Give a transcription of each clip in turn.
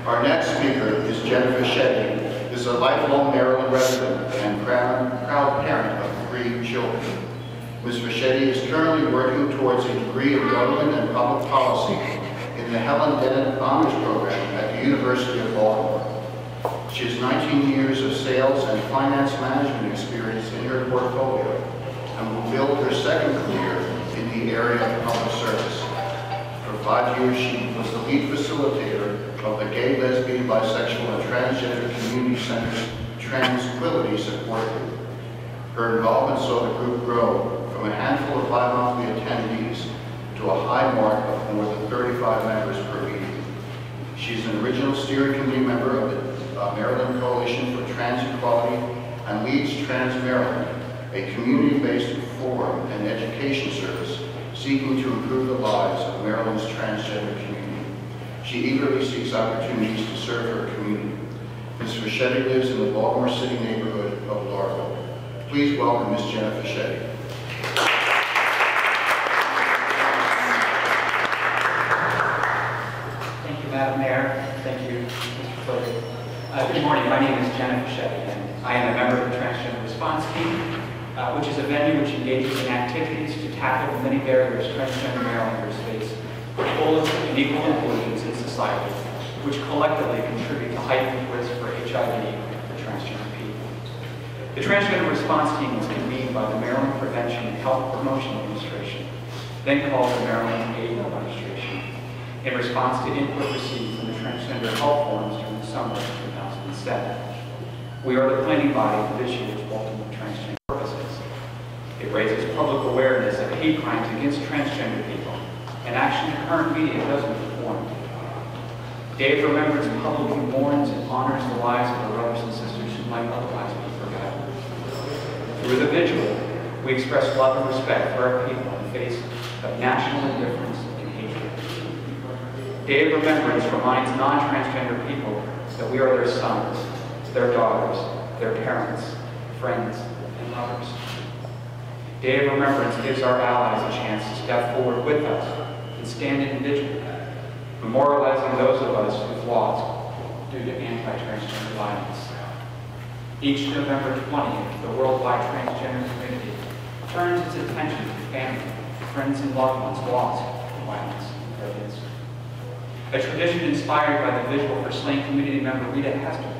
Our next speaker is Jenna Fischetti, is a lifelong Maryland resident and proud parent of 3 children. Ms. Fischetti is currently working towards a degree in government and public policy in the Helen Dennett Honors Program at the University of Baltimore. She has 19 years of sales and finance management experience in her portfolio and will build her second career in the area of public service. For 5 years, she was the lead facilitator of the Gay, Lesbian, Bisexual, and Transgender Community Center's Tranquility Support Group. Her involvement saw the group grow from a handful of bi-monthly attendees to a high mark of more than 35 members per meeting. She's an original steering committee member of the Maryland Coalition for Trans Equality and leads Trans Maryland, a community-based forum and education service seeking to improve the lives of Maryland's transgender community. She eagerly seeks opportunities to serve her community. Ms. Fischetti lives in the Baltimore City neighborhood of Largo. Please welcome Ms. Jenna Fischetti. Thank you, Madam Mayor. Thank you, Mr. Flurry. Good morning. My name is Jenna Fischetti, and I am a member of the Transgender Response Team, which is a venue which engages in activities to tackle the many barriers transgender Marylanders face for full and equal inclusions in society, which collectively contribute to heightened risk for HIV for transgender people. The Transgender Response Team was convened by the Maryland Prevention and Health Promotion Administration, then called the Maryland AIDS Administration, in response to input received from the transgender health forums during the summer of 2007. We are the planning body for this year's Baltimore Transgender Purposes. It raises public awareness of hate crimes against transgender people, an action the current media doesn't perform. Day of Remembrance publicly mourns and honors the lives of our brothers and sisters who might otherwise be forgotten. Through the vigil, we express love and respect for our people in the face of national indifference and hatred. Day of Remembrance reminds non-transgender people that we are their sons, their daughters, their parents, friends, and lovers. Day of Remembrance gives our allies a chance to step forward with us and stand individually, memorializing those of us who've lost due to anti-transgender violence. Each November 20th, the worldwide transgender community turns its attention to family, friends, and loved ones lost to violence and prejudice. A tradition inspired by the vigil for slain community member Rita Hester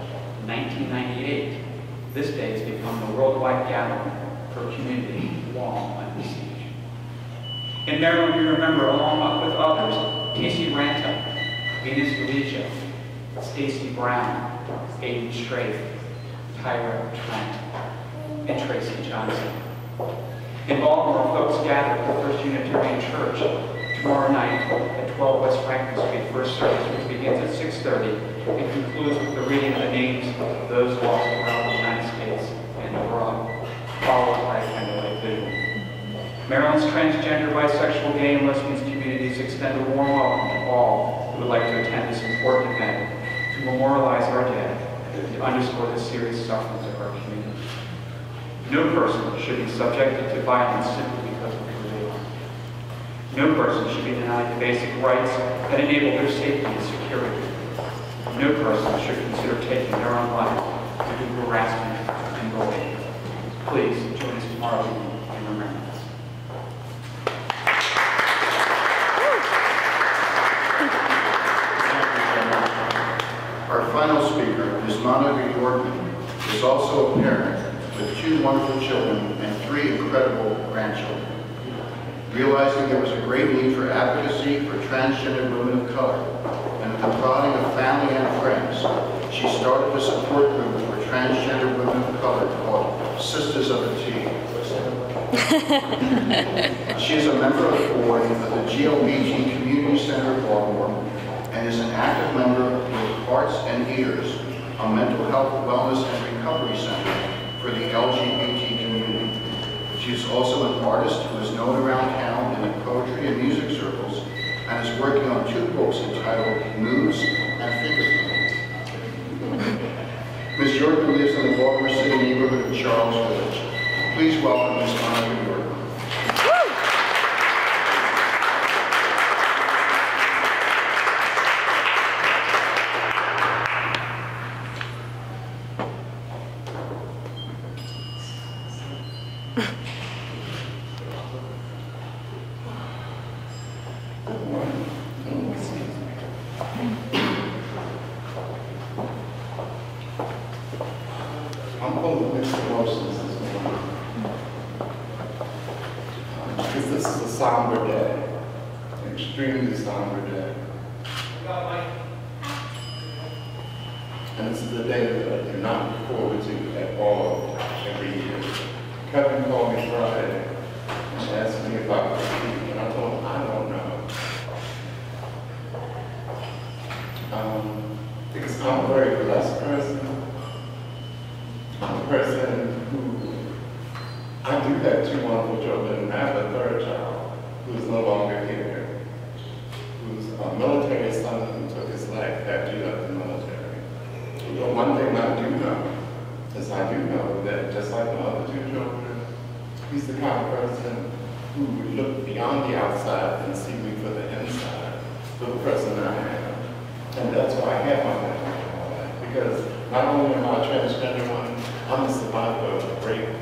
in 1998, this day has become the worldwide gathering for a community long under siege. In Maryland, we remember, along with others, Casey Ranta, Venus Felicia, Stacy Brown, Aiden Strafe, Tyra Trent, and Tracy Johnson. In Baltimore, folks gather at the First Unitarian Church tomorrow night at 12 West Franklin Street, first service, which begins at 6:30 and concludes with the reading of the names of those lost around the United States and abroad, followed by a candlelight vigil. Maryland's transgender, bisexual, gay, and lesbian communities extend a warm welcome to all who would like to attend this important event to memorialize our dead and to underscore the serious sufferings of our community. No person should be subjected to violence simply because of who they are. No person should be denied the basic rights that enable their safety and security. No person should consider taking their own life due to harassment and bullying. Please join us tomorrow evening in Remembrance. Our final speaker is Monica Yorkman, who is also a parent with 2 wonderful children and 3 incredible grandchildren. Realizing there was a great need for advocacy for transgender women of color, and with the prodding of family and friends, she started a support group for transgender women of color called Sisters of the T. She is a member of the board of the GLBT Community Center of Baltimore and is an active member with Hearts and Ears, a mental health, wellness, and recovery center for the LGBT community. She is also an artist who is known around town in the poetry and music circles and is working on 2 books entitled News and Fingerprint. Ms. Yorkman lives in the Baltimore City neighborhood of Charles Village. Please welcome Ms. Monica Yorkman. I'm full of mixed emotions this morning. Because this is a somber day, an extremely somber day. And this is a day that I do not look forward to at all every year. Kevin called me Friday and asked me if I could speak, and I told him I don't know. Because I'm a very blessed person. I'm a person who, I do have two wonderful children, and I have a third child who is no longer here, who's a military son who took his life after he left the military. But one thing I do know is I do know that just like my other two children, he's the kind of person who would look beyond the outside and see me for the inside, for the person I am. And that's why I have my family. Because not only am I a transgender one, I'm a survivor of rape,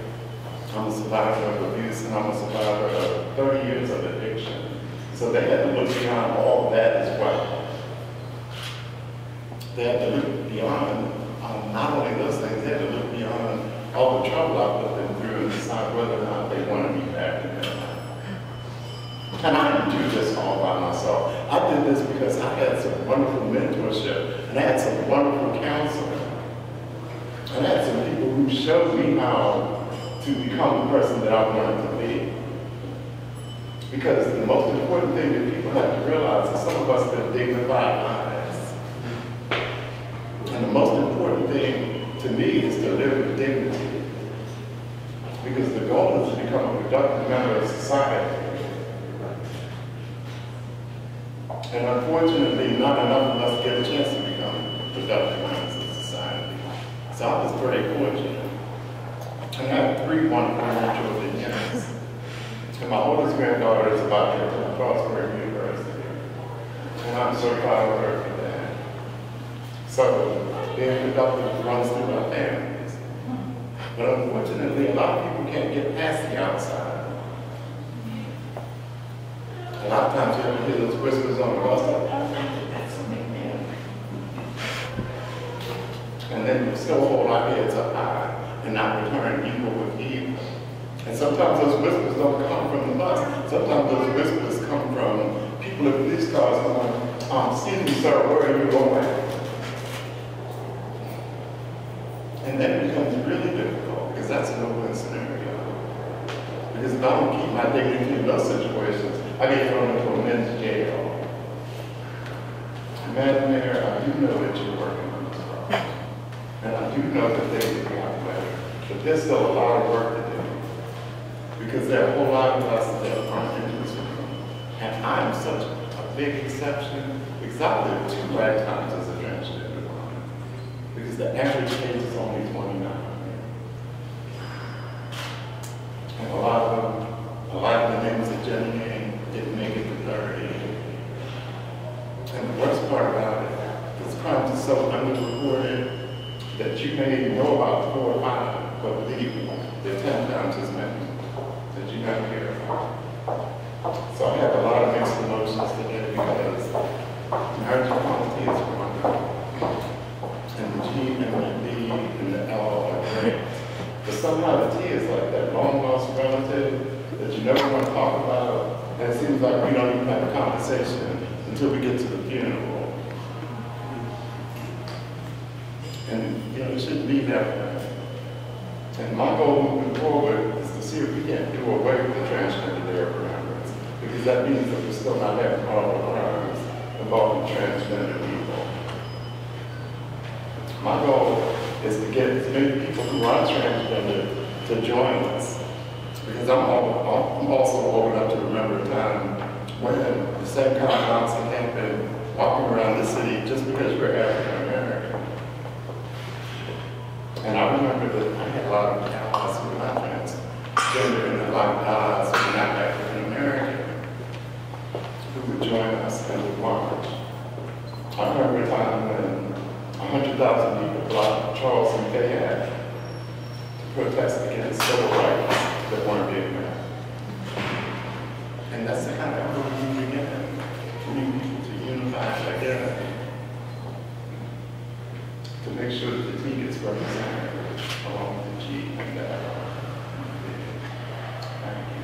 I'm a survivor of abuse, and I'm a survivor of 30 years of addiction. So they had to look beyond all that as well. They had to look beyond not only those things, they had to look beyond all the trouble I put them through and decide whether or not they want to be back in their life. And I didn't do this all by myself. I did this because I had some wonderful mentorship, and I had some wonderful counseling. And I had some people who showed me how to become the person that I wanted to be. Because the most important thing that people have to realize is some of us live dignified lives. And the most important thing to me is to live with dignity. Because the goal is to become a productive member of society. And unfortunately, not enough of us get a chance to become productive members of society. So I was very fortunate. And I have three wonderful children, yes. And my oldest granddaughter is about to go to Baltimore University. And I'm so proud of her for that. So being productive runs through our families. But unfortunately, a lot of people can't get past the outside. A lot of times you have to hear those whispers on the bus, like, that's a man. And then we still hold our heads up high and not return evil with evil. And sometimes those whispers don't come from the bus. Sometimes those whispers come from people in police cars going, excuse me, sir, where are you going? And then it becomes really difficult, because that's an open scenario. Because if I don't keep my dignity in those situations, I get thrown into a men's jail. Madam Mayor, I do know that you're working on this problem. And I do know that things are getting better. But there's still a lot of work to do. Because there are a whole lot of us that aren't in this room. And I'm such a big exception, because I lived 2 lifetimes as a transgender woman. Because the average age is only 29. And a lot of the names that Jenna named didn't make it to 30. And the worst part about it is crimes are so underreported that you may know about 4 or 5, but believe me, there are 10 times as many that you never hear about. So I have a lot of mixed emotions today because marriage equality is wonderful. And the G and the D and the L are great. But somehow the T is like that long lost relative that you never want to talk about. And it seems like we don't even have a conversation until we get to the funeral. And you know, it shouldn't be that way. And my goal moving forward is to see if we can't do away with the Transgender Day of Remembrance. Because that means that we're still not having all the crimes involving transgender people. My goal is to get as many people who are transgender to join us. Because I'm also old enough to remember a time when the same kind of nonsense happened walking around the city just because you're African American. And I remember that I had a lot of allies who were not transgender and a lot of allies who were not African American who would join us and would march. I remember a time when 100,000 people blocked Charles and Fayette to protest against civil rights. that weren't being met. And that's the kind of effort we need to get to bring people to unify together, to make sure that the T gets represented along with the G and the L. Thank you.